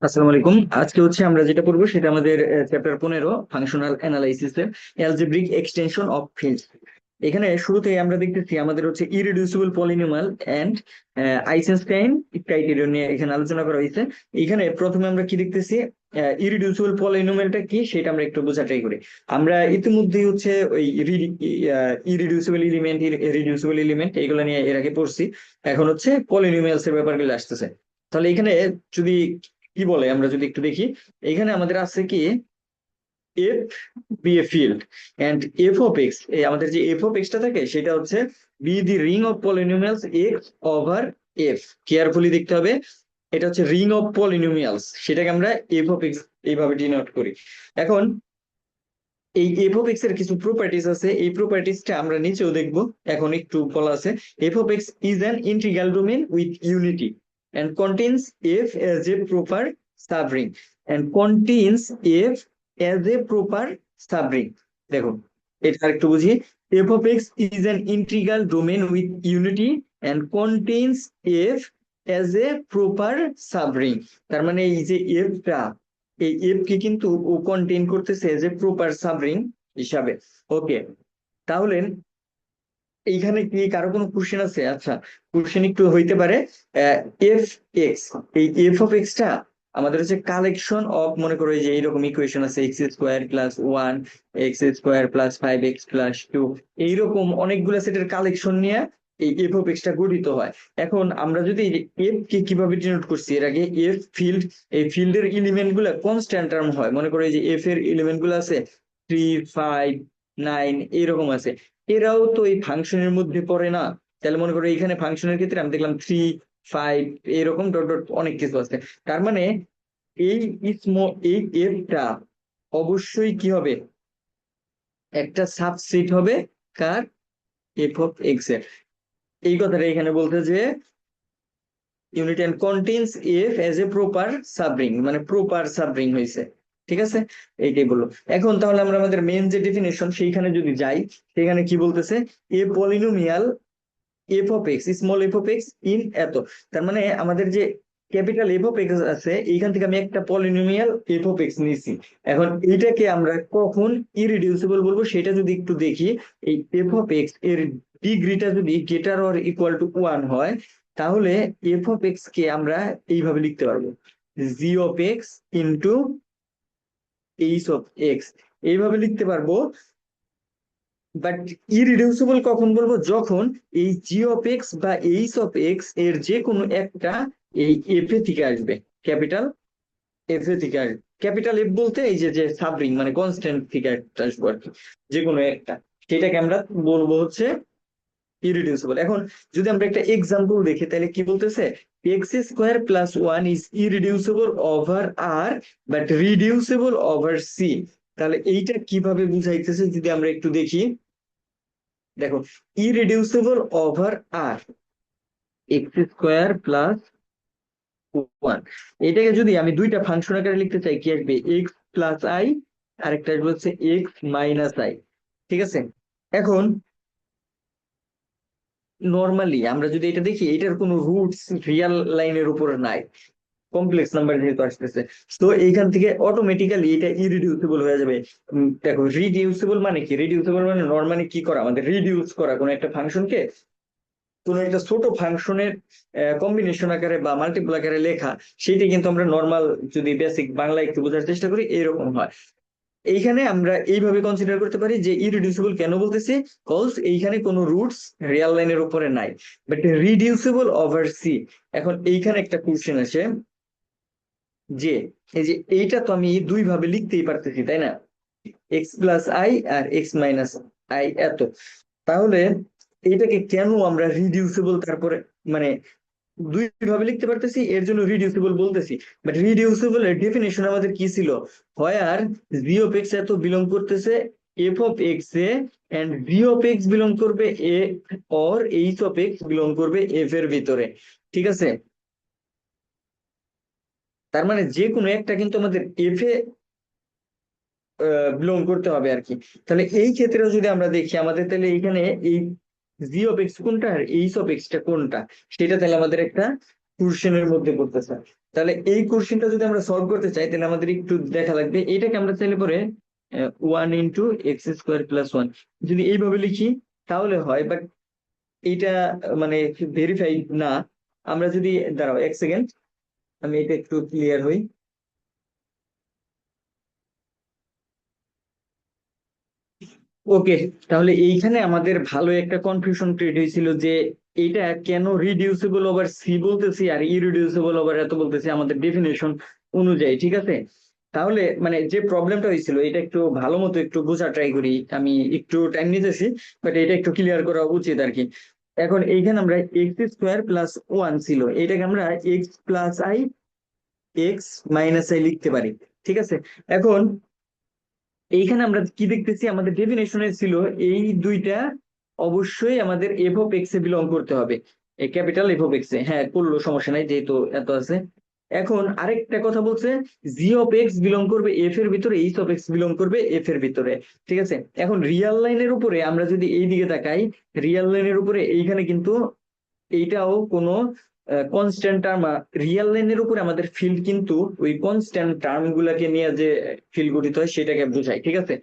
আসসালামু আলাইকুম। আজকে আমরা যেটা পড়বো সেটা আমাদের চ্যাপ্টার 15, ফাংশনাল অ্যানালাইসিস এর অ্যালজেব্রিক এক্সটেনশন অফ ফিল্ডস। এখানে শুরুতে আমরা দেখতেছি আমাদের ইররিডিউসিবল পলিনোমিয়াল এন্ড আইসেনস্টাইন ক্রাইটেরিয়ন নিয়ে এখানে আলোচনা করা হয়েছে। এখানে প্রথমে আমরা কি দেখতেছি, ইররিডিউসিবল পলিনোমিয়ালটা কি সেটা আমরা একটু বোঝা ট্রাই করি। আমরা ইতিমধ্যেই ওই ইররিডিউসিবল এলিমেন্ট, রিডিউসিবল এলিমেন্ট এগুলো নিয়ে এর আগে পড়ছি। এখন পলিনোমিয়ালস এর ব্যাপারগুলো আসতেছে। তাহলে এখানে যদি কি বলে আমরা যদি একটু দেখি, এখানে আমাদের আছে কি F be a field and F of X. আমাদের যে এফ অফ এক্সটা থাকে সেটা be the ring of polynomials X over F. Carefully দেখতে হবে, এটা রিং অফ পলিনোমিয়ালস, সেটাকে আমরা এফ অফ এক্স এইভাবে ডিনোট করি। এখন এই এফ অফ এক্স এর কিছু প্রপার্টিজ আছে, এই প্রপার্টিজটা আমরা নিচেও দেখবো। এখন একটু বলা আছে, F of X is an integral domain with unity and contains f as a proper subring and contains f as a proper subring। দেখো, এটা আরেকটু বুঝি। f of x is an integral domain with unity and contains f as a proper subring। তার মানে এই যে f টা, এই f কে কিন্তু ও কন্টেইন করতেছে এজ এ প্রপার সাবরিং হিসাবে। ওকে, তাহলে এইখানে কি কারো কোনো কোশ্চেন আছে? আচ্ছা, কোশ্চেন একটু হইতে পারে। এফ এক্স, এই এফ অফ এক্স টা আমাদের কালেকশন অফ, মনে করো এই যে এইরকম ইকুয়েশন আছে, X square plus one, X square plus five X plus two, এইরকম অনেকগুলো সেটের কালেকশন নিয়ে এই এফ অফ এক্স টা গঠিত হয়। এখন আমরা যদি এফ কে কিভাবে ডিনোট করছি এর আগে, এফ ফিল্ড, এই ফিল্ডের এলিমেন্ট গুলা কনস্ট্যান্ট টার্ম হয়। মনে করো এই যে এফ এর এলিমেন্ট গুলো আছে 3, 5, 9 এইরকম আছে, এরাও তো এই ফাংশনের মধ্যে পড়ে না। তাহলে মনে করো এখানে ফাংশনের ক্ষেত্রে আমি দেখলাম 3, 5 এরকম ডট ডট অনেক কিছু আছে। তার মানে এই এই এফটা অবশ্যই কি হবে, একটা সাবসেট হবে কার, এফ অফ এক্স এর। এই কথাটা এখানে বলতে যে unit and contains F as a proper subring, মানে প্রপার সাবরিং হয়েছে। ঠিক আছে, এইটাই বললো। এখন তাহলে আমরা আমাদের মেন যে ডেফিনেশন সেইখানে যদি যাই, সেখানে কি বলতেছে, a polynomial F of X, small F of X in এত। তার মানে আমাদের যে ক্যাপিটাল এফ অফ এক্স আছে, এইখান থেকে আমি একটা পলিনোমিয়াল এফ অফ এক্স নিছি। এখন এইটাকে আমরা কখন ইরিডিউসিবল বলবো সেটা যদি একটু দেখি, এই এফ অফ এক্স এর ডিগ্রিটা যদি greater or equal to one হয়, তাহলে এফ অফ এক্স কে আমরা এইভাবে লিখতে পারবো, G of X into H of X, এইভাবে লিখতে পারবো। বাট ইরিডিউসিবল কখন বলবো, যখন এই জি অফ এক্স বা এইচ অফ এক্স এর যে কোনো একটা এই এফ এ থেকে আসবে, ক্যাপিটাল এফ এ থেকে আসবে। ক্যাপিটাল এফ বলতে এই যে যে সাবরিং মানে কনস্ট্যান্ট থেকে একটা আসবে আর কি, যে কোনো একটা, সেটাকে আমরা বলবো ইরিডিউসিবল। এখন যদি আমরা একটা এক্সাম্পল দেখি, তাহলে কি বলতেছে, X square plus one is irreducible over R but reducible over C. তাহলে এইটা কিভাবে বুঝাইতেছে যদি আমরা একটু দেখি। দেখো, irreducible over R, X square plus one, এটাকে যদি আমি দুইটা ফাংশন আকারে লিখতে চাই, কি আসবে, এক্স প্লাস আই, আরেকটা আসবে এক্স মাইনাস আই। ঠিক আছে, এখন নর্মালি আমরা যদি এটা দেখি, এটার কোনো রুটস রিয়েল লাইনের উপরে নাই, কমপ্লেক্স নাম্বার যেহেতু আসতেছে, তো এইখান থেকে অটোমেটিক্যালি এটা ইরিডিউসিবল হয়ে যাবে। দেখো, রিডিউসিবল মানে কি, রিডিউসিবল মানে নর্মালি কি করা, আমাদের রিডিউস করা কোনো একটা ফাংশনকে কোন একটা ছোট ফাংশনের কম্বিনেশন আকারে বা মাল্টিপল আকারে লেখা, সেটা কিন্তু আমরা নর্মাল যদি বেসিক বাংলা একটু বোঝার চেষ্টা করি এরকম হয়। এইখানে আমরা এইভাবে কনসিডার করতে পারি যে ইরিডিউসিবল কেন বলতেছি, কজ এইখানে কোনো রুটস রিয়েল লাইনের উপরে নাই, বাট রিডিউসিবল ওভার সি। এখন এইখানে একটা কোশ্চেন আছে যে এই যে এইটা তো আমি দুই ভাবে লিখতেই পারতেছি, তাই না, এক্স প্লাস আই আর এক্স মাইনাস আই এত। তাহলে এইটাকে কেন আমরা রিডিউসিবল তারপরে মানে দুই ভাবে লিখতে পারতেছি, এর জন্য রিডিউসিবল বলতেছি। বাট রিডিউসিবল এর ডেফিনেশন আমাদের কি ছিল? হয় আর জি অফ এক্স এত বিলং করতেছে এফ অফ এক্স এ, and G of X belong করবে এ, or H of X belong করবে এফ এর ভিতরে। ঠিক আছে, তার মানে যে কোনো একটা কিন্তু আমাদের এফ এ বিলং করতে হবে আর কি। তাহলে এই ক্ষেত্রেও যদি আমরা দেখি আমাদের, তাহলে এখানে এই জি অফ এক্স কোনটা আর এইচ অফ এক্সটা কোনটা, সেটা তাহলে আমাদের একটা কোশ্চেনের মধ্যে পড়তেছে। তাহলে এই কোশ্চেনটা যদি আমরা সলভ করতে চাই, তাহলে আমাদের একটু দেখা লাগবে এটাকে আমরা চাইলে পরে 1 × x² + 1 যদি এইভাবে লিখি তাহলে হয়, বাট এইটা মানে ভেরিফাই না। আমরা যদি, দাঁড়াও 1 সেকেন্ড, আমি এটা একটু ক্লিয়ার হই। ওকে, তাহলে এইখানে আমাদের ভালো একটা কনফিউশন ক্রিয়েট হয়েছিল যে এটা কেন রিডিউসিবল ওভার সি বলতেছি আর ইরিডিউসিবল ওভার এত বলতেছি আমাদের ডেফিনেশন অনুযায়ী। ঠিক আছে, তাহলে মানে যে প্রবলেমটা হয়েছিল এটা একটু ভালো মতো একটু বোঝা ট্রাই করি, আমি একটু টাইম নিতেছি, বাট এটা একটু ক্লিয়ার করা উচিত আর কি। এখন এইখানে আমরা x² + 1 ছিল, এটাকে আমরা x+i x−i লিখতে পারি। ঠিক আছে, এখন এইখানে আমরা কি দেখতেছি, আমাদের ডেফিনেশনে ছিল এই দুইটা অবশ্যই আমাদের এফ অফ এক্স এ বিলং করতে হবে, এই ক্যাপিটাল এফ অফ এক্স এ। হ্যাঁ, করলো, সমস্যা নাই, যেহেতু এত আছে। এখন আরেকটা কথা বলছে, জি অফ এক্স বিলং করবে এফ এর ভিতরে, এইচ অফ এক্স বিলং করবে এফ এর ভিতরে। ঠিক আছে, এখন রিয়াল লাইনের উপরে আমরা যদি এই দিকে তাকাই, রিয়াল লাইনের উপরে এইখানে কিন্তু এইটাও কোনো কনস্ট্যান্ট টার্ম, রিয়েল লাইনের উপরে আমাদের ফিল্ড কিন্তু ওই কনস্ট্যান্ট টার্ম গুলাকে নিয়ে যে ফিল্ড গঠিত হয় সেটাকে বোঝায়। ঠিক আছে,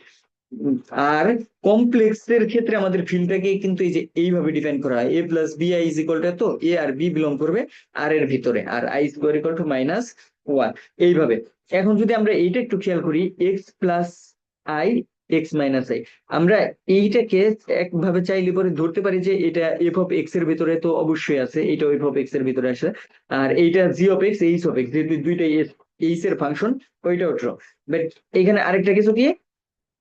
উম, আর কমপ্লেক্স এর ক্ষেত্রে আমাদের ফিল্ডটাকে কিন্তু এই যে এইভাবে ডিফাইন করা হয়, a+bi = তো এ আর বি বিলং করবে আর এর ভিতরে, আর i² = -1 এইভাবে। এখন যদি আমরা এইটা একটু খেয়াল করি, x+i x−i, আমরা এইটাকে একভাবে চাইলে পরে ধরতে পারি যে এটা এফ অফ এক্স এর ভিতরে তো অবশ্যই আছে, এইটা এফ অফ এক্স এর ভিতরে আসে, আর এইটা G of X H of X, যেহেতু দুইটাই এইচ এর ফাংশন, ওইটাও ট্রু। বাট এখানে আরেকটা কিছু কি,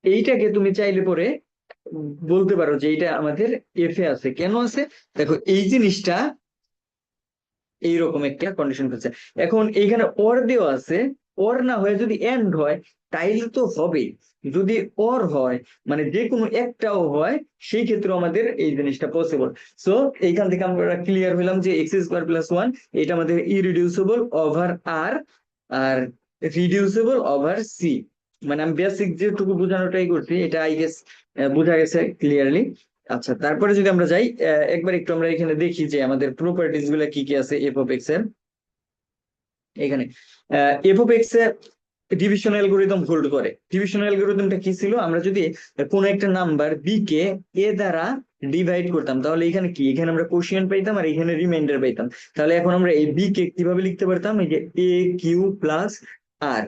এইটাকে তুমি চাইলে পরে বলতে পারো যে এটা আমাদের এফ এ আছে, কেন আছে? দেখো এই জিনিসটা এইরকম একটা কন্ডিশন ফেলছে। এখন এইখানে অর দেওয়া আছে, অর না হয়ে যদি এন্ড হয় তাইলে তো হবে। যদি অর হয় মানে যে কোনো একটাও হয়, সেই ক্ষেত্রে আমাদের এই জিনিসটা পসিবল। সো এইখান থেকে আমরা ক্লিয়ার হইলাম যে x² + 1 এটা আমাদের ইরিডিউসিবল ওভার আর, আর রিডিউসিবল ওভার সি। মানে আমি বেসিক যেটুকু বোঝানোর ট্রাই করছি এটা আই গেস বোঝা গেছে ক্লিয়ারলি। আচ্ছা, তারপরে যদি আমরা যাই একবার একটু আমরা এখানে দেখি যে আমাদের প্রপার্টিজ গুলা কি কি আছে এফ অফ এক্স এর। এখানে এফ অফ এক্স এর ডিভিশন অ্যালগোরিদম হোল্ড করে। ডিভিশন অ্যালগোরিদমটা কি ছিল, আমরা যদি কোন একটা নাম্বার বি কে এ দ্বারা ডিভাইড করতাম, তাহলে এখানে কি, এখানে আমরা কোশিয়েন্ট পাইতাম আর এখানে রিমাইন্ডার পাইতাম। তাহলে এখন আমরা এই বি কে কিভাবে লিখতে পারতাম, এই যে a Q plus R.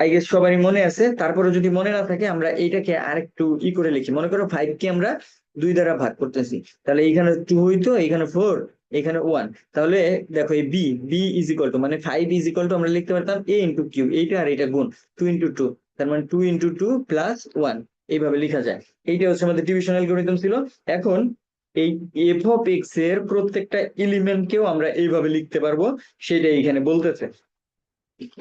I guess সবারই মনে আছে। তারপরে যদি মনে না থাকে আমরা এইটাকে আরেকটু করে লিখি, মনে করো 5 কে আমরা 2 দ্বারা ভাগ করতেছি, তাহলে এইখানে 2 হইতো, এখানে 4, এখানে 1। তাহলে দেখো এই বি বি = মানে 5 আমরা লিখতে পারতাম a × q, এইটা আর এটা গুণ 2 × 2, তার মানে 2 × 2 + 1 এইভাবে লেখা যায়। এইটা হচ্ছে আমাদের ডিভিশন অ্যালগরিদম ছিল। এখন এই এফ অফ এক্স এর প্রত্যেকটা এলিমেন্টকেও আমরা এইভাবে লিখতে পারবো, সেটাই এখানে বলতেছে।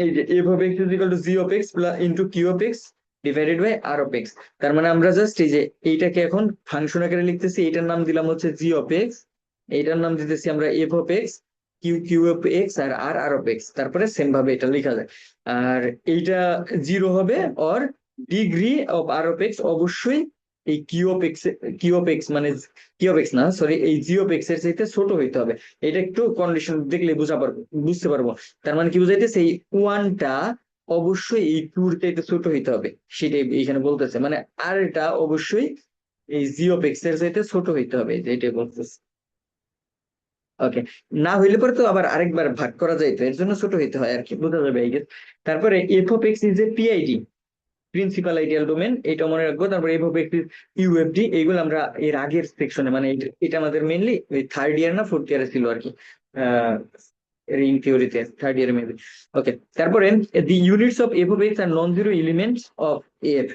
এই যে F of X G of X into Q of X divided by R of X. তার মানে আমরা জাস্ট এই যে এইটাকে এখন ফাংশন আকারে লিখতেছি, এইটার নাম দিলাম হচ্ছে জি অফ এক্স, এইটার নাম দিতেছি আমরা F of X, Q Q of X, আর আর আর অফ এক্স। তারপরে সেম ভাবে এটা লেখা যায়। আর এইটা 0 হবে, or degree of R of X অবশ্যই এই কিউ অফ এক্স মানে কিউ অফ এক্স না, সরি, এই জি অফ এক্স এর চাইতে ছোট হইতে হবে। এটা একটু কন্ডিশন দেখলে বুঝতে পারবো। তার মানে কি বুঝাইতেছে, এই ওয়ানটা অবশ্যই এই টুর চাইতে ছোট হইতে হবে, সেটাই এখানে বলতেছে। মানে আর এটা অবশ্যই এই জি অফ এক্স এর চাইতে ছোট হইতে হবে, এটাই বলতেছে। ওকে, না হইলে পরে তো আবার আরেকবার ভাগ করা যাইতো, এর জন্য ছোট হইতে হয় আর কি, বোঝা যাবে এই গেস। তারপরে F of X is A PID, principal ideal domain, এটা মনে রাখবো। তারপরে এফ অফ এক্স ইজ ইউএফডি, এইগুলো আমরা এর আগের সেকশনে, মানে এটা আমাদের মেইনলি ওই থার্ড ইয়ার না ফোর্থ ইয়ারে ছিল আর কি, রিং থিওরিতে, থার্ড ইয়ারে মেবি। ওকে, তারপরে the units of F of X are non zero elements of F.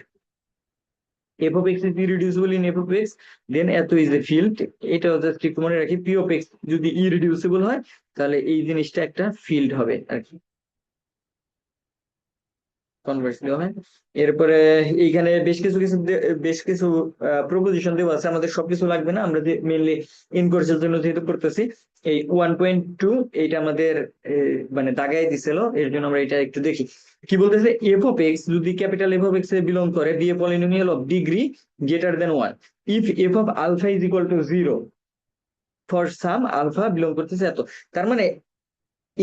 F of X is irreducible in F of X, then এত ইজ এ ফিল্ড। এটা জাস্ট একটু মনে রাখি, পি অফ এক্স যদি ইরিডিউসিবল হয় তাহলে এই জিনিসটা একটা ফিল্ড হবে আর কি, কনভার্স দেওয়া হয়। এরপরে এইখানে বেশ কিছু প্রপোজিশন দেওয়া আছে, আমাদের সবকিছু লাগবে না, আমরা যে মেইনলি ইন কোর্সের জন্য যেহেতু করতেছি। এই 1.2 এইটা আমাদের মানে দাগাই দিছিল, এর জন্য আমরা এটা একটু দেখি কি বলতেছে। এফ অফ এক্স যদি ক্যাপিটাল এফ অফ এক্স এ বিলং করে, be a polynomial of degree greater than 1 if F of alpha is equal to 0 for some alpha belong করতেছে এত। তার মানে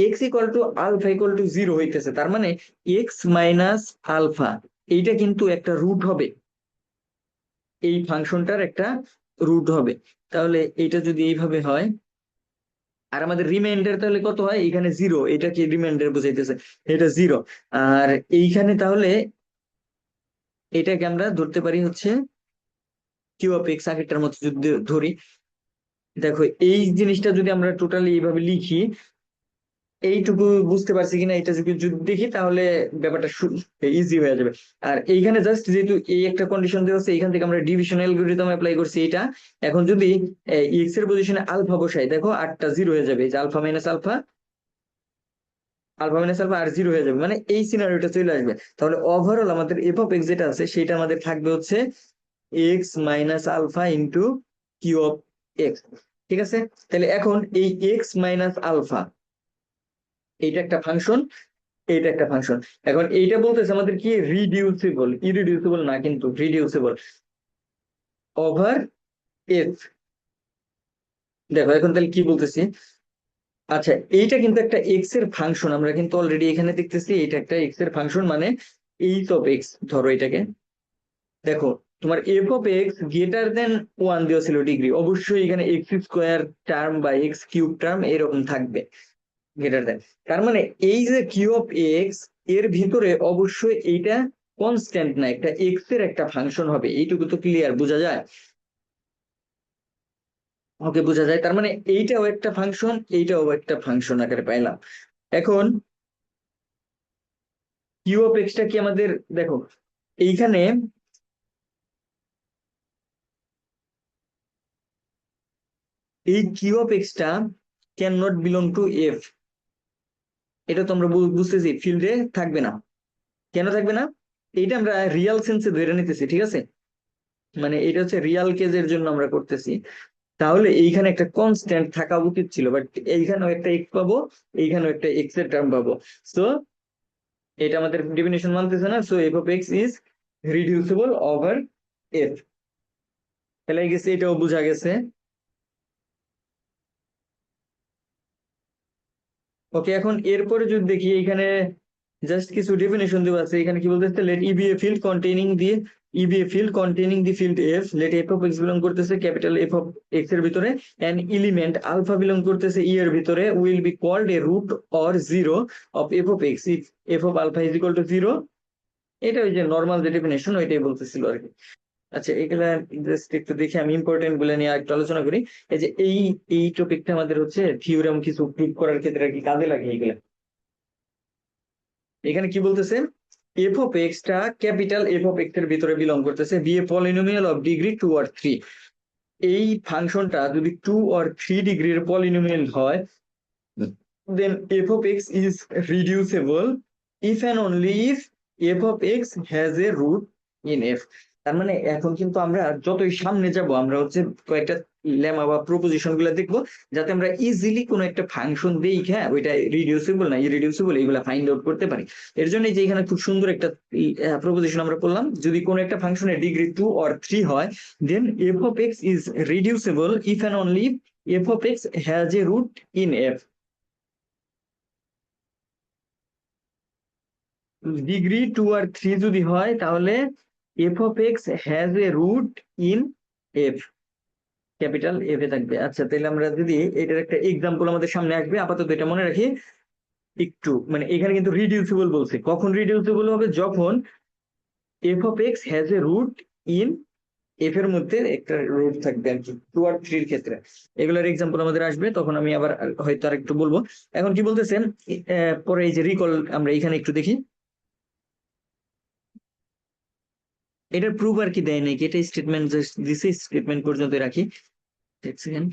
X equal to alpha equal to 0 হইতেছে, তার মানে এক্স মাইনাস আলফা এইটা কিন্তু একটা রুট হবে, এই ফাংশনটার একটা রুট হবে। তাহলে এটা যদি এইভাবে হয়, আর আমাদের রিমাইন্ডার তাহলে কত হয়, এখানে 0, এটা কি রিমাইন্ডার বোঝাইতেছে, এটা 0। আর এইখানে তাহলে এটাকে আমরা ধরতে পারি হচ্ছে কিউ অফ এক্স, আগেরটার মতো যদি ধরি। দেখো এই জিনিসটা যদি আমরা টোটালি এইভাবে লিখি, এইটুকু বুঝতে পারছি কিনা এটা যদি যদি দেখি তাহলে ব্যাপারটা ইজি হয়ে যাবে। আর এইখানে জাস্ট যেহেতু এই একটা কন্ডিশন দেওয়া আছে, এখান থেকে আমরা ডিভিশন অ্যালগরিদম অ্যাপ্লাই করছি এটা। এখন যদি এক্স এর পজিশনে আলফা বসাই, দেখো 8টা 0 হয়ে যাবে, যে alpha minus alpha, alpha minus alpha আর 0 হয়ে যাবে, মানে এই সিনারিওটা চলে আসবে। তাহলে ওভারঅল আমাদের এফ অফ এক্স যেটা আছে সেটা আমাদের থাকবে হচ্ছে X minus alpha into Q of X. ঠিক আছে, তাহলে এখন এই এক্স মাইনাস আলফা এইটা একটা ফাংশন, এইটা একটা ফাংশন। এখন এইটা বলতেছে আমাদের কি রিডিউসিবল, ইরিডিউসিবল না কিন্তু রিডিউসিবল ওভার এফ। দেখো এখন তাহলে কি বলতেছি, আচ্ছা এইটা কিন্তু একটা এক্স এর ফাংশন, আমরা কিন্তু অলরেডি এখানে দেখতেছি এটা একটা এক্স এর ফাংশন, মানে এইচ অফ এক্স ধরো এটাকে। দেখো তোমার F of x greater than 1 দেওয়া ছিল ডিগ্রি, অবশ্যই এখানে এক্স স্কোয়ার টার্ম বা এক্স কিউব টার্ম এরকম থাকবে গ্রেটার দেন। তার মানে এই যে কিউ অফ এক্স এর ভিতরে অবশ্যই এইটা কনস্ট্যান্ট না, একটা এক্স এর একটা ফাংশন হবে, এইটুকু তো ক্লিয়ার বোঝা যায়। ওকে বোঝা যায়, তার মানে এইটাও একটা ফাংশন, এইটাও একটা ফাংশন আকারে পাইলাম। এখন কিউ অফ এক্সটা কি আমাদের, দেখো এইখানে এই কিউ অফ এক্সটা can not belong to F, এটা তো আমরা বুঝতেছি ফিল্ডে থাকবে না। কেন থাকবে না, এইটা আমরা রিয়াল সেন্সে ধরে নিতেছি, ঠিক আছে, মানে এটা হচ্ছে রিয়াল কেজের জন্য আমরা করতেছি। তাহলে এইখানে একটা কনস্ট্যান্ট থাকা উচিত ছিল, বাট এইখানেও একটা এক্স পাবো, এইখানেও একটা এক্স এর টার্ম পাবো। সো এটা আমাদের ডেফিনেশন মানতেছে না, so F of X is reducible over F. তাহলে গেছে, এটাও বোঝা গেছে। ওকে, এখন এরপরে যদি দেখি এখানে জাস্ট কিছু ডেফিনেশন দেওয়া আছে, এখানে কি বলতেছে, let E be a field containing the E be a field containing the field F, let F of X belong করতেছে ক্যাপিটাল এফ অফ এক্স এর ভিতরে, এন্ড এলিমেন্ট আলফা বিলং করতেছে ই এর ভিতরে, will be called a root or zero of F of X if F of alpha is equal to 0। এটা ওই যে normal যে ডেফিনেশন ওইটাই বলতেছিল আর কি। আচ্ছা এগুলা জাস্ট একটু দেখি, আমি ইম্পর্টেন্ট গুলো নিয়ে একটু আলোচনা করি। এই যে এই টপিকটা আমাদের হচ্ছে থিওরেম কিছু প্রুভ করার ক্ষেত্রে আর কি কাজে লাগে এগুলা। এখানে কি বলতেছে, এফ অফ এক্স টা ক্যাপিটাল এফ অফ এক্স এর ভিতরে বিলং করতেছে, be a polynomial of degree 2 or 3। এই ফাংশনটা যদি 2 or 3 ডিগ্রির পলিনোমিয়াল হয়, then F of X is reducible if and only if F of X has a root in F. তার মানে এখন কিন্তু আমরা যতই সামনে যাব আমরা হচ্ছে কয়েকটা লেমা বা প্রপোজিশন গুলো দেখবো, যাতে আমরা ইজিলি কোনো একটা ফাংশন দিই, হ্যাঁ ওইটা রিডিউসিবল না ইরিডিউসিবল এইগুলা ফাইন্ড আউট করতে পারি। এর জন্য যে এখানে খুব সুন্দর একটা প্রপোজিশন আমরা করলাম, যদি কোনো একটা ফাংশনের ডিগ্রি 2 or 3 হয়, then F of X is reducible if and only F of X has a root in F. Degree 2 আর 3 যদি হয় তাহলে F of X has a root in F, capital F এ থাকবে। আচ্ছা তাহলে আমরা যদি এটার একটা এক্সাম্পল আমাদের সামনে আসবে, আপাতত এটা মনে রাখি একটু, মানে এখানে কিন্তু রিডিউসিবল বলছে, কখন রিডিউসিবল হবে, যখন F of X has a root in F এর মধ্যে একটা রুট থাকবে আর কি, 2 আর 3 এর ক্ষেত্রে। এগুলোর এক্সাম্পল আমাদের আসবে, তখন আমি আবার হয়তো আর একটু বলবো। এখন কি বলতেছেন, পরে এই যে রিকল আমরা এখানে একটু দেখি, এটার প্রুফ আর কি দেয় নাকি, এটা স্টেটমেন্ট দিছে, স্টেটমেন্ট পর্যন্ত রাখি। এক সেকেন্ড।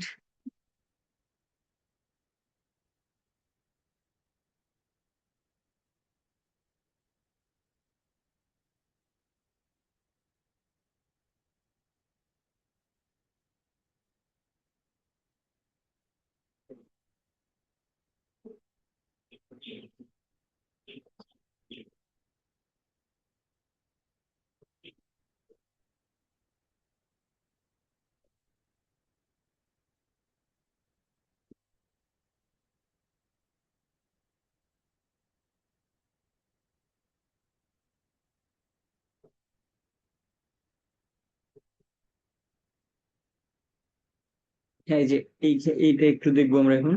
হ্যাঁ, এই যে এইটা একটু দেখবো আমরা এখন।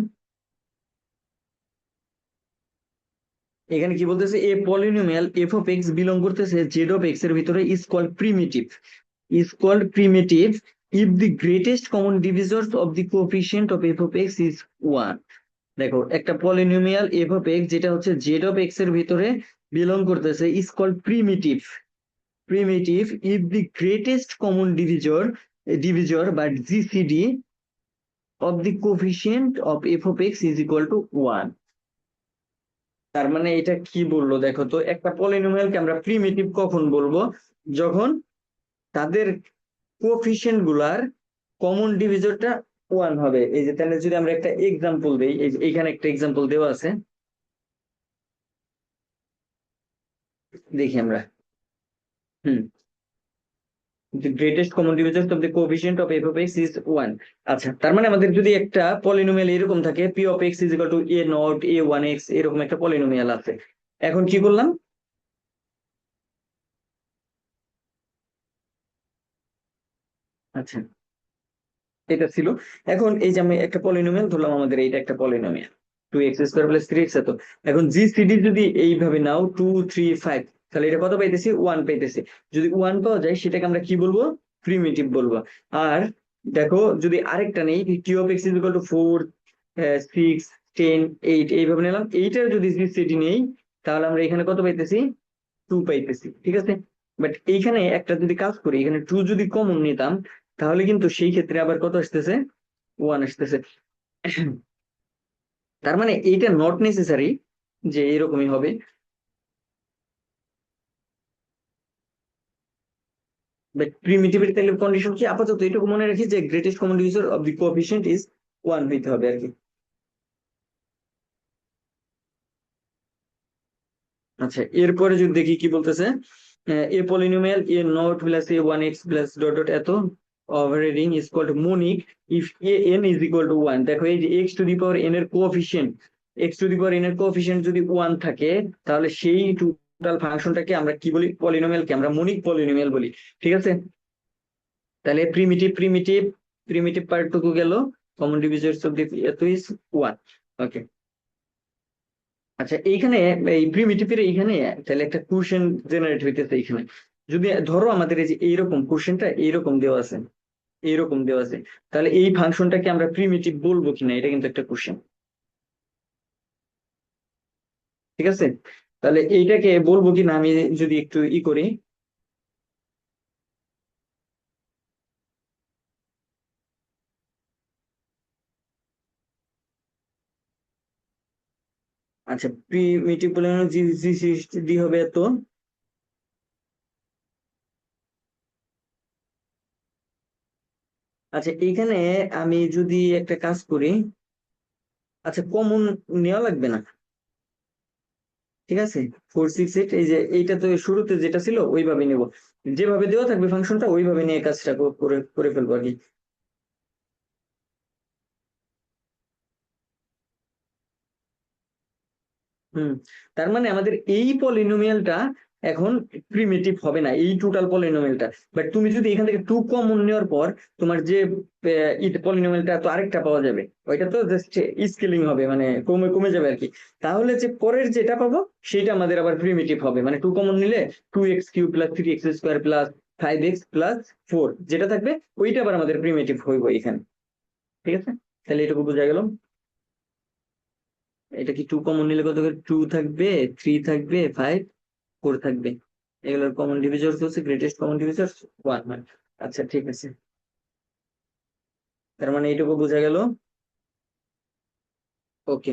এখানে কি বলতেছে, a polynomial F of X belong করতেছে জেড অফ এক্স এর ভিতরে is called primitive, is called primitive if the greatest common divisors of the coefficient of f of x is 1. দেখো, একটা পলিনোমিয়াল এফ অফ এক্স যেটা হচ্ছে Z of X এর ভিতরে belong করতেছে is called primitive if the greatest common divisor but GCD of the coefficient of f of x is equal to 1. তার মানে এটা কি বললো দেখো তো, একটা পলিনোমিয়ালকে আমরা প্রিমিটিভ কখন বলবো, যখন তাদের কোএফিসিয়েন্ট গুলার কমন ডিভিজরটা 1 হবে। এই যে তাহলে যদি আমরা একটা এক্সাম্পল দেই, এইখানে একটা এক্সাম্পল দেওয়া আছে, দেখি আমরা। হুম, the greatest common divisor of the coefficient of f of x is 1। আচ্ছা, তার মানে আমাদের যদি একটা পলিনোমিয়াল এরকম থাকে, p of x is equal to a naught a1x, এরকম একটা পলিনোমিয়াল আছে। এখন কি করলাম, আচ্ছা এটা ছিল। এখন এই যে আমি একটা পলিনোমিয়াল ধরলাম, আমাদের এইটা একটা পলিনোমিয়াল, 2x² + 3x এত। এখন জিসিডি যদি এইভাবে নাও 2 3 5, তাহলে এটা কত পাইতেছি, 1 পাইতেছি। যদি 1 পাওয়া যায় সেটাকে আমরা কি বলবো, প্রিমিটিভ বলবো। আর দেখো যদি আরেকটা নেই, q(x) = 4 6 10 8, এইভাবে নিলাম, এইটার যদি জিসিডি নেই তাহলে আমরা এখানে কত পাইতেছি, 2 পাইতেছি, ঠিক আছে। বাট এইখানে একটা যদি কাজ করি, এখানে 2 যদি কমন নিতাম তাহলে কিন্তু সেই ক্ষেত্রে আবার কত আসতেছে, 1 আসতেছে। তার মানে এইটা নট নেসেসারি যে এরকমই হবে। বাট প্রিমিটিভের তাহলে কন্ডিশন কি, আপাতত এটুকু মনে রাখি যে greatest common divisor of the coefficient is 1 হইতে হবে আর কি। আচ্ছা, এরপরে যদি দেখি কি বলতেছে, a polynomial A not plus a1x plus dot dot এত overriding is called monic if A N is equal to 1। দেখো এই যে x⁴n এর কোএফিসিয়েন্ট, x⁴n এর কোএফিসিয়েন্ট যদি 1 থাকে তাহলে সেই টোটাল ফাংশনটাকে আমরা কি বলি, পলিনোমিয়ালকে আমরা মনিক পলিনোমিয়াল বলি, ঠিক আছে। তাহলে প্রিমিটিভ পার্টটুকু গেল, কমন ডিভিজরস অফ দি এত ইজ 1। ওকে, আচ্ছা এইখানে এই প্রিমিটিভের এইখানে তাহলে একটা কোশ্চেন জেনারেট হইতেছে এইখানে। যদি ধরো আমাদের এই যে এইরকম কোশ্চেনটা এইরকম দেওয়া আছে, এইরকম দেওয়া আছে, তাহলে এই ফাংশনটাকে আমরা প্রিমিটিভ বলবো কিনা, এটা কিন্তু একটা কোশ্চেন, ঠিক আছে। তাহলে এইটাকে বলবো কিনা আমি যদি একটু করি। আচ্ছা, প্রিমিটিভ বলে জি জি ডি হবে এত। আচ্ছা এইখানে আমি যদি একটা কাজ করি, আচ্ছা কমন নেওয়া লাগবে না, ঠিক আছে। 4 6 8, এই যে এইটা তো শুরুতে যেটা ছিল ওইভাবে নেব, যেভাবে দেওয়া থাকবে ফাংশনটা ওইভাবে নিয়ে কাজটা করে করে ফেলবো আর কি। হুম, তার মানে আমাদের এই পলিনোমিয়ালটা এখন প্রিমিটিভ হবে না, এই টোটাল পলিনোমিয়ালটা। বাট তুমি যদি এখান থেকে 2 কমন নেওয়ার পর তোমার যে পলিনোমিয়ালটা তো আরেকটা পাওয়া যাবে, ওইটা তো জাস্ট স্কেলিং হবে, মানে কমে কমে যাবে আর কি। তাহলে যে পরের যেটা পাবো সেটা আমাদের আবার প্রিমিটিভ হবে, মানে 2 কমন নিলে 2x³ + 3x² + 5x + 4 যেটা থাকবে ওইটা আবার আমাদের প্রিমিটিভ হইব এখানে, ঠিক আছে। তাহলে এটুকু বোঝা গেল। এটা কি 2 কমন নিলে কত করে, 2 থাকবে, 3 থাকবে, 5 4 থাকবে, এগুলোর কমন ডিভিজর হচ্ছে গ্রেটেস্ট কমন ডিভিজর 1 হয়। আচ্ছা ঠিক আছে, তার মানে এইটুকু বোঝা গেল। ওকে,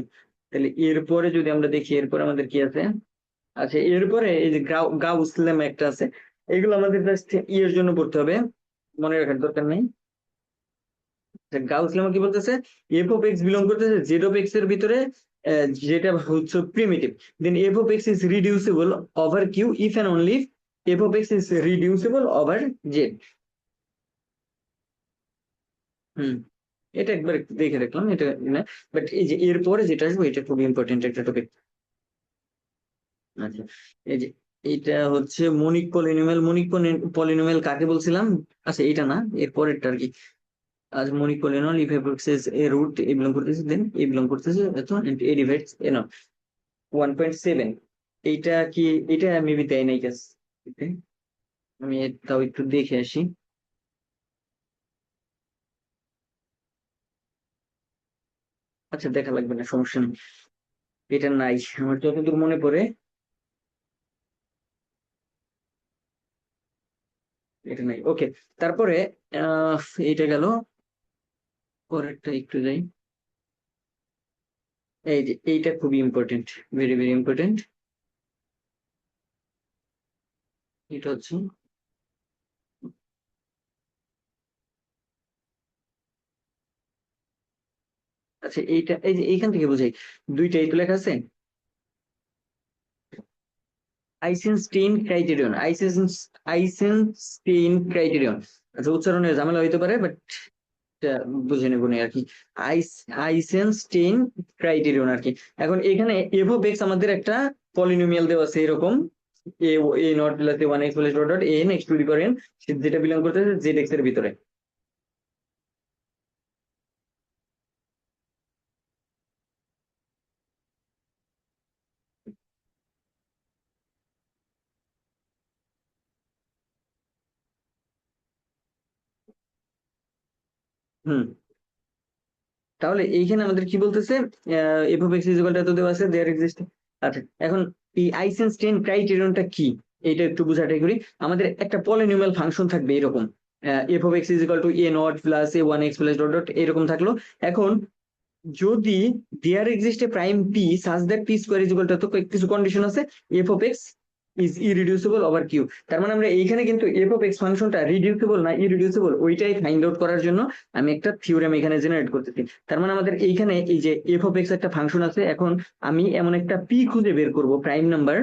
তাহলে এরপরে যদি আমরা দেখি এরপরে আমাদের কি আছে। আচ্ছা এরপরে এই যে গাউস লেমা একটা আছে, এগুলো আমাদের জাস্ট ইয়ের জন্য পড়তে হবে, মনে রাখার দরকার নেই। গাউস লেমা কি বলতেছে, এফ অফ এক্স বিলং করতেছে জেড অফ এক্স এর ভিতরে, যেটা হচ্ছে primitive, then F of X is reducible over Q if and only F of X is reducible over Z. Hmm, এটা একবার একটু দেখে রাখলাম, এটা না, বাট এই যে এরপরে যেটা আসবে এটা খুব ইম্পর্টেন্ট একটা টপিক। আচ্ছা, এই যে এটা হচ্ছে মনিক পলিনোমিয়াল। মনিক পলিনোমিয়াল কাকে বলছিলাম? আচ্ছা এটা না, এরপরেরটা আর কি। আজ monic polynomial if F X is a root A belong করতেছে, দেন এ বিলং করতেছে এত and A divides A not 1.7। এইটা কি, এটা মেবি দেয় নাই গাছ, আমি তাও একটু দেখে আসি। আচ্ছা দেখা লাগবে না, সমস্যা নেই, এটা নাই আমার যতদূর মনে পড়ে, এটা নাই। ওকে, তারপরে আহ এইটা গেল, পরেরটা একটু যাই। এই যে এইটা খুবই ইম্পর্টেন্ট, ভেরি ভেরি ইম্পর্টেন্ট। এটা হচ্ছে, আচ্ছা এইটা এই যে এইখান থেকে বুঝাই, দুইটা এই তো লেখা আছে, আইসেনস্টেইন ক্রাইটেরিয়ন, আইসেনস্টেইন ক্রাইটেরিয়ন। আচ্ছা উচ্চারণের ঝামেলা হইতে পারে, বাট বুঝে নেবো না আর কি। আইস আইসেনস্টেইন ক্রাইটেরিয়ন আর কি। এখন এখানে এফ অফ এক্স আমাদের একটা পলিনোমিয়াল দেওয়া আছে এরকম, A A not plus A one X plus dot dot N X to the power N, যেটা বিলং করতেছে জেড এক্স এর ভিতরে। হুম, তাহলে এইখানে আমাদের কি বলতেছে, F of X is equal to এত দেওয়া আছে, দেয়ার এক্সিস্ট। আচ্ছা এখন এই আইসেনস্টেইন ক্রাইটেরিয়নটা কি, এটা একটু বোঝাটাই করি। আমাদের একটা পলিনোমিয়াল ফাংশন থাকবে এরকম, F of X is equal to A not plus A one X plus dot dot এরকম থাকলো। এখন যদি there exist a prime P such that P square is equal to, তো কিছু কন্ডিশন আছে, F of X is irreducible over Q. তার মানে আমরা এইখানে কিন্তু এফ অফ এক্স ফাংশনটা রিডিউসিবল না ইরিডিউসিবল ওইটাই ফাইন্ড আউট করার জন্য আমি একটা থিওরেম এখানে জেনারেট করতেছি। তার মানে আমাদের এইখানে এই যে এফ অফ এক্স একটা ফাংশন আছে, এখন আমি এমন একটা পি খুঁজে বের করব প্রাইম নাম্বার,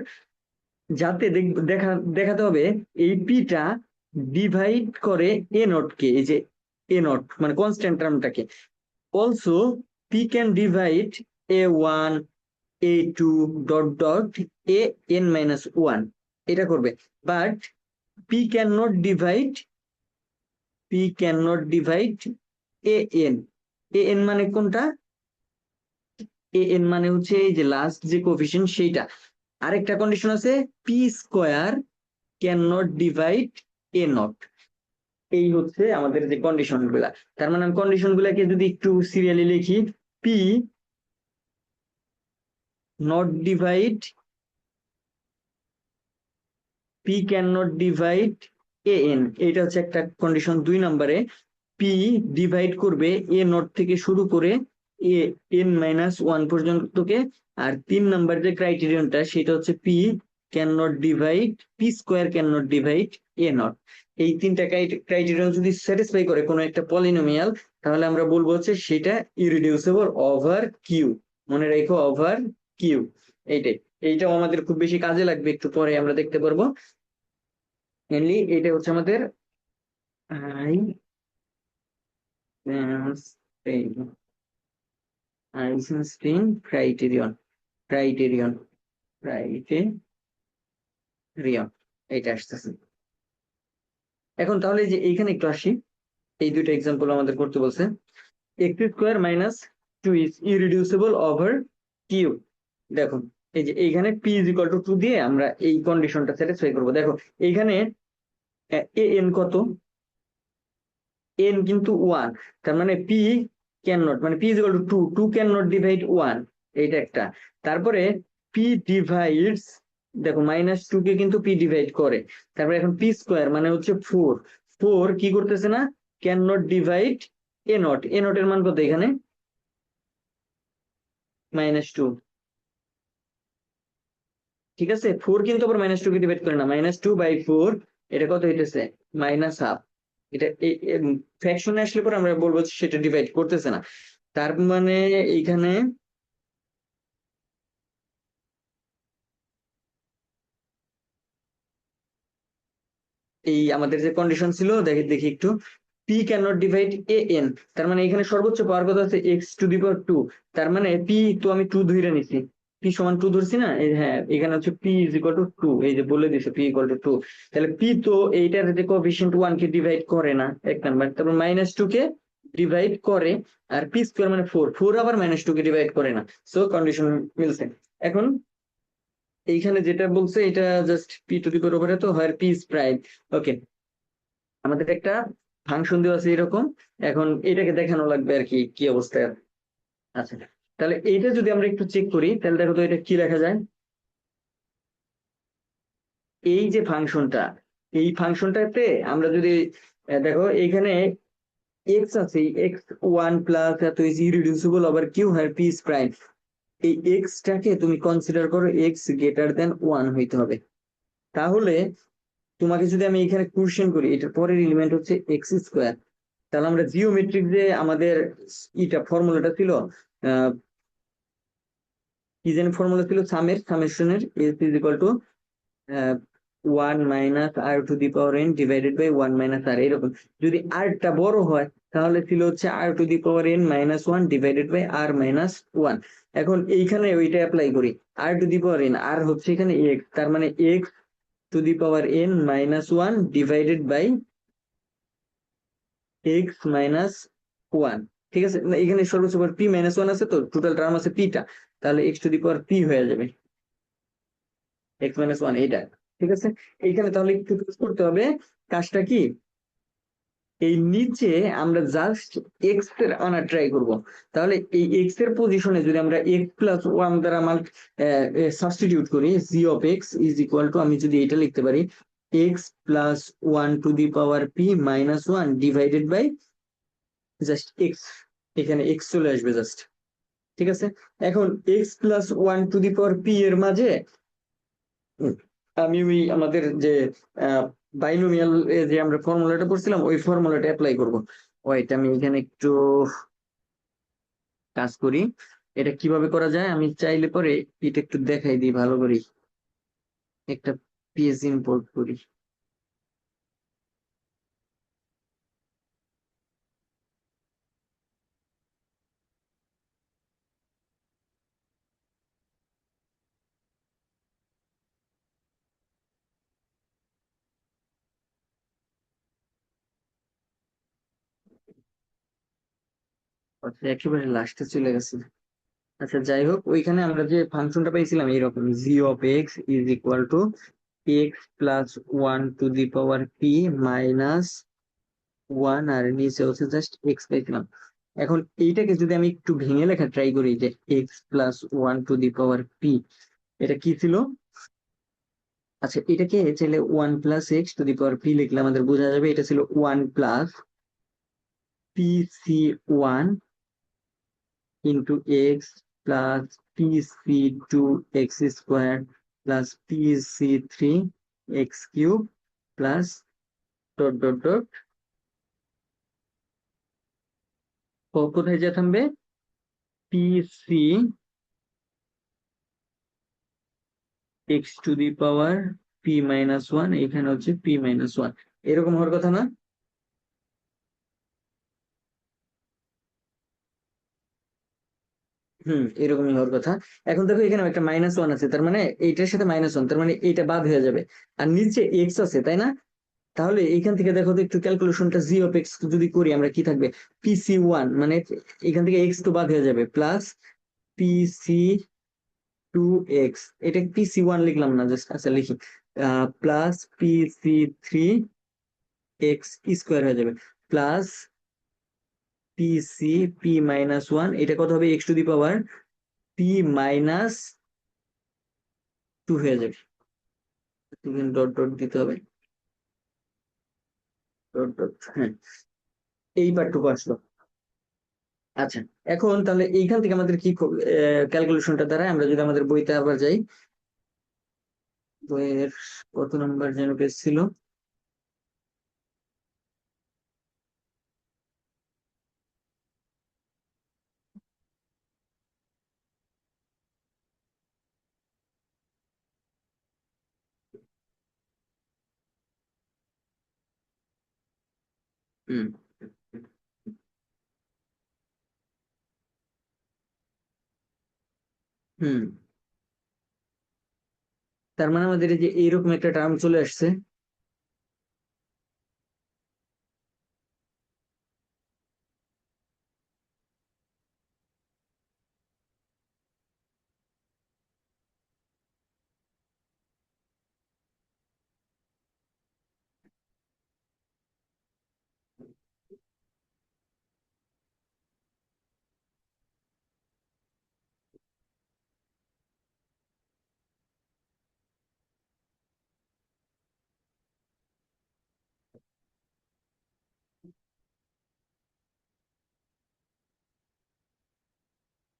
যাতে দেখাতে হবে এই পিটা ডিভাইড করে এ নট কে, এই যে এ নট মানে কনস্ট্যান্ট টার্মটাকে। Also P can divide A one A two dot dot A N minus one, এটা করবে। But P can not divide, P can not divide A N. A N মানে কোনটা? এ N মানে হচ্ছে এই যে লাস্ট যে কোফিশিয়েন্ট সেইটা। আরেকটা কন্ডিশন আছে, P square can not divide A not. এই হচ্ছে আমাদের যে কন্ডিশন গুলা। তার মানে কন্ডিশন গুলাকে যদি একটু সিরিয়ালি লিখি, P not divide, P can not divide A N, এটা হচ্ছে একটা কন্ডিশন। দুই নম্বরে পি ডিভাইড করবে এ নট থেকে শুরু করে এ এন মাইনাস ওয়ান পর্যন্তকে। আর তিন নাম্বার যে ক্রাইটেরিয়নটা সেটা হচ্ছে P can not divide, P square can not divide A not. এই তিনটা ক্রাইটেরিয়ন যদি স্যাটিসফাই করে কোনো একটা পলিনোমিয়াল, তাহলে আমরা বলবো হচ্ছে সেটা ইরিডিউসিবল ওভার কিউ। মনে রাখো ওভার কিউ, এইটাই। এইটাও আমাদের খুব বেশি কাজে লাগবে, একটু পরে আমরা দেখতে পারবো। মেনলি এটা হচ্ছে আমাদের আই আইসেনস্টাইন ক্রাইটেরিয়ন, ক্রাইটেরিয়ন ক্রাইটেরিয়ন এটা আসতেছে। এখন তাহলে যে এইখানে একটু আসি, এই দুইটা এক্সাম্পল আমাদের করতে বলছে। X square minus two is irreducible over Q. দেখুন এই যে এইখানে P is equal to two দিয়ে আমরা এই কন্ডিশনটা স্যাটিসফাই করবো। দেখো এইখানে এ এন কত, এন কিন্তু ওয়ান, তার মানে পি ক্যান নট, মানে P is equal to two, two can not divide one, এইটা একটা। তারপরে পি ডিভাইডস দেখো -2 কে কিন্তু পি ডিভাইড করে। তারপরে এখন পি স্কোয়ার মানে হচ্ছে 4, 4 কি করতেছে না, can not divide A not, A not এর মান কত এখানে, -2। ঠিক আছে, 4 কিন্তু আবার -2 কে ডিভাইড করে না, -2/4 এটা কত হইতেছে, -1/2। এটা ফ্র্যাকশনে আসলে পরে আমরা বলবো সেটা ডিভাইড করতেছে না। তার মানে এইখানে এই আমাদের যে কন্ডিশন ছিল, দেখি দেখি একটু, P can not divide A N, তার মানে এখানে সর্বোচ্চ পাওয়ার কথা আছে x⁻²। তার মানে পি তো আমি 2 ধরে নিছি, পি সমান 2 ধরছি না, এই হ্যাঁ এখানে হচ্ছে পি ইজ ইকুয়াল টু 2, এই যে বলে দিছে পি ইকুয়াল টু 2। তাহলে পি তো এইটার যে কোএফিসিয়েন্ট 1 কে ডিভাইড করে না, এক নাম্বার। তারপর -2 কে ডিভাইড করে, আর পি স্কোয়ার মানে 4, 4 আবার -2 কে ডিভাইড করে না। সো কন্ডিশন মিলছে। এখন এইখানে যেটা বলছে এটা just P two the power over তো হয় পি ইজ প্রাইম। ওকে, আমাদের একটা ফাংশন দেওয়া আছে এরকম, এখন এটাকে দেখানো লাগবে আর কি, কি অবস্থায়। আচ্ছা, তাহলে এইটা যদি আমরা একটু চেক করি, তাহলে দেখো তো এটা কি লেখা যায়। এই যে ফাংশনটা, এই ফাংশনটাতে আমরা যদি দেখো এইখানে এক্স আছে, এক্স ওয়ান প্লাস এত ইজ ইরিডিউসিবল ওভার কিউ হয় পি ইজ প্রাইম। এই এক্স টাকে তুমি কনসিডার করো এক্স গ্রেটার দেন 1 হইতে হবে। তাহলে তোমাকে যদি আমি এখানে কোশ্চেন করি, এটার পরের এলিমেন্ট হচ্ছে এক্স স্কোয়ার, তাহলে আমরা জিওমেট্রিক যে আমাদের ইটা ফর্মুলাটা ছিল, কি জানি ফর্মুলা ছিল, সামেশনের S is equal to 1 - r⁴ divided by 1 - r, এরকম। যদি আরটা বড় হয় তাহলে ছিল হচ্ছে r⁴ -1 ডিভাইডেড বাই r⁻1। এখন এইখানে ওইটা অ্যাপ্লাই করি, r⁴ আর হচ্ছে এখানে এক্স, তার মানে x⁴n−1 ডিভাইডেড বাই x−1। ঠিক আছে, না এখানে সর্বোচ্চ p−1 আছে, তো টোটাল টার্ম আছে পিটা, তাহলে x⁴p হয়ে যাবে, x−1 এইটা। ঠিক আছে, এইখানে তাহলে একটু কাজ করতে হবে। কাজটা কি, এই নিচে আমরা জাস্ট এক্স এর আনা ট্রাই করব। তাহলে এই এক্স এর পজিশনে যদি আমরা x+1 দ্বারা সাবস্টিটিউট করি, g(x) আমি যদি এটা লিখতে পারি x+1 divided by just X, এখানে এক্স চলে আসবে জাস্ট। ঠিক আছে, এখন x+1 এর মাঝে আমি ওই আমাদের যে বাইনোমিয়াল যে আমরা ফর্মুলাটা পড়ছিলাম ওই ফর্মুলাটা অ্যাপ্লাই করব। ওইটা আমি এখানে একটু কাজ করি। এটা কিভাবে করা যায় আমি চাইলে পরে এটা একটু দেখাই দিই ভালো করে, একটা পেজ ইম্পোর্ট করি। আচ্ছা, একেবারে লাস্টে চলে গেছে। আচ্ছা যাই হোক, ওইখানে আমরা যে ফাংশনটা পাইছিলাম এইরকম, g(x) = x+1 আর নিচে হচ্ছে জাস্ট এক্স পাইছিলাম। এখন এইটাকে যদি আমি একটু ভেঙে লেখা ট্রাই করি, যে x+1 এটা কি ছিল। আচ্ছা, এটাকে চাইলে 1+x⁴ লিখলে আমাদের বোঝা যাবে, এটা ছিল 1+pc1 into x plus pc2x² plus pc3x³ plus dot dot dot, কোথায় যা থামবে, pc x⁻p−1, এখানে হচ্ছে p−1, এরকম হওয়ার কথা না। এরকমই হওয়ার কথা। এখন দেখো এখানে একটা -1 আছে, তার মানে এইটার সাথে -1, তার মানে এইটা বাদ হয়ে যাবে, আর নিচে এক্স আছে তাই না। তাহলে এইখান থেকে দেখো তো একটু ক্যালকুলেশনটা, g(x) যদি করি আমরা কি থাকবে, pc1 মানে এখান থেকে এক্স তো বাদ হয়ে যাবে, প্লাস pc2x, এটা pc1 লিখলাম না জাস্ট, আচ্ছা লিখি, প্লাস pc3x² হয়ে যাবে, প্লাস pc p−1, এটা কত হবে, x⁴p−2 হয়ে যাবে। এখানে ডট ডট দিতে হবে, ডট ডট, হ্যাঁ, এই পার্টটুকু আসলো। আচ্ছা, এখন তাহলে এইখান থেকে আমাদের কি ক্যালকুলেশনটা দ্বারা আমরা যদি আমাদের বইতে আবার যাই, বইয়ের কত নাম্বার যেন পেজ ছিল, হুম হুম, তার মানে আমাদের এই যে এইরকম একটা টার্ম চলে আসছে।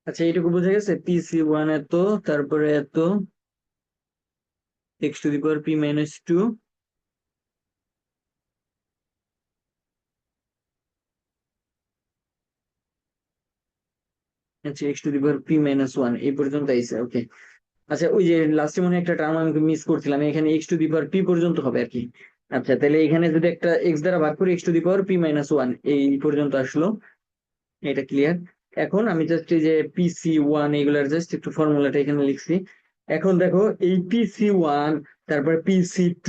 আচ্ছা, এইটুকু বোঝা গেছে, PC1 এত, তারপরে এত, x⁴p - 2, আচ্ছা x⁴p - 1 এই পর্যন্ত আইছে, ওকে। আচ্ছা, ওই যে লাস্টে মনে হয় একটা টার্ম আমি মিস করছিলাম, এখানে x⁴p পর্যন্ত হবে আর কি। আচ্ছা, তাহলে এখানে যদি একটা x দ্বারা ভাগ করি, x⁴p - 1 এই পর্যন্ত আসলো, এটা ক্লিয়ার। এখন আমি জাস্ট এই যে PC1 এগুলার জাস্ট একটু ফর্মুলাটা এখানে লিখছি। এখন দেখো এই PC1, তারপর PC2,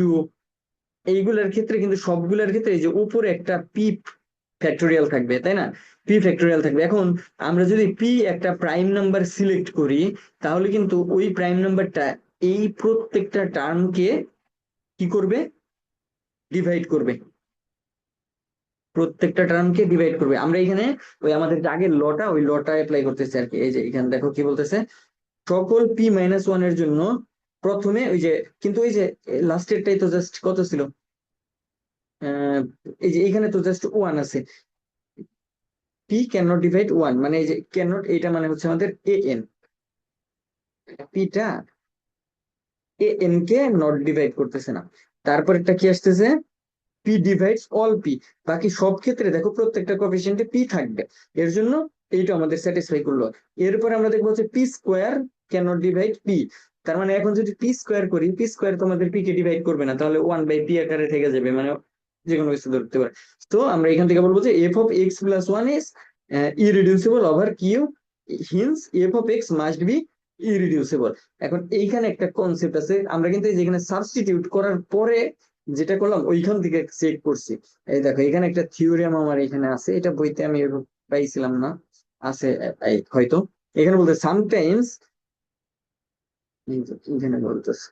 এইগুলার ক্ষেত্রে কিন্তু সবগুলার ক্ষেত্রে এই যে উপরে একটা পি ফ্যাক্টোরিয়াল থাকবে, তাই না? পি ফ্যাক্টোরিয়াল থাকবে। এখন আমরা যদি পি একটা প্রাইম নাম্বার সিলেক্ট করি, তাহলে কিন্তু ওই প্রাইম নাম্বারটা এই প্রত্যেকটা টার্মকে কি করবে, ডিভাইড করবে, প্রত্যেকটা টার্মকে ডিভাইড করবে। আমরা এখানে ওই আমাদের যে আগের লটা, ওই লটা অ্যাপ্লাই করতেছি আর কি। এই যে এখানে দেখো কি বলতেছে, সকল p - 1 এর জন্য প্রথমে ওই যে, কিন্তু ওই যে লাস্টেরটাই তো জাস্ট কত ছিল, আহ, এই যে এখানে তো জাস্ট ওয়ান আছে, P can not divide one, মানে এই যে ক্যান নট, এটা মানে হচ্ছে আমাদের an, পিটা an কে নট ডিভাইড করতেছে না। তারপর একটা কি আসতেছে, পি ডিভাইডস অল পি, বাকি সব ক্ষেত্রে দেখো প্রত্যেকটা কোএফিসিয়েন্টে পি থাকবে, এর জন্য এইটা আমাদের স্যাটিসফাই করলো। এরপর আমরা দেখবো হচ্ছে P square can not divide P, তার মানে এখন যদি পি স্কোয়ার করি, পি স্কোয়ার তো আমাদের পি কে ডিভাইড করবে না, তাহলে 1/p আকারে থেকে যাবে, মানে যে কোনো কিছু ধরতে পারে। তো আমরা এখান থেকে বলবো যে f(x+1) is irreducible over Q, hence f(x) must be irreducible. এখন এইখানে একটা কনসেপ্ট আছে, আমরা কিন্তু এই যেখানে সাবস্টিটিউট করার পরে যেটা করলাম ওইখান থেকে চেক করছি। এই দেখো এখানে একটা থিওরেম আমার এখানে আছে, এটা বইতে আমি পাইছিলাম না, আছে হয়তো। এখানে বলতে সামটাইমস, এখানে বলতেছে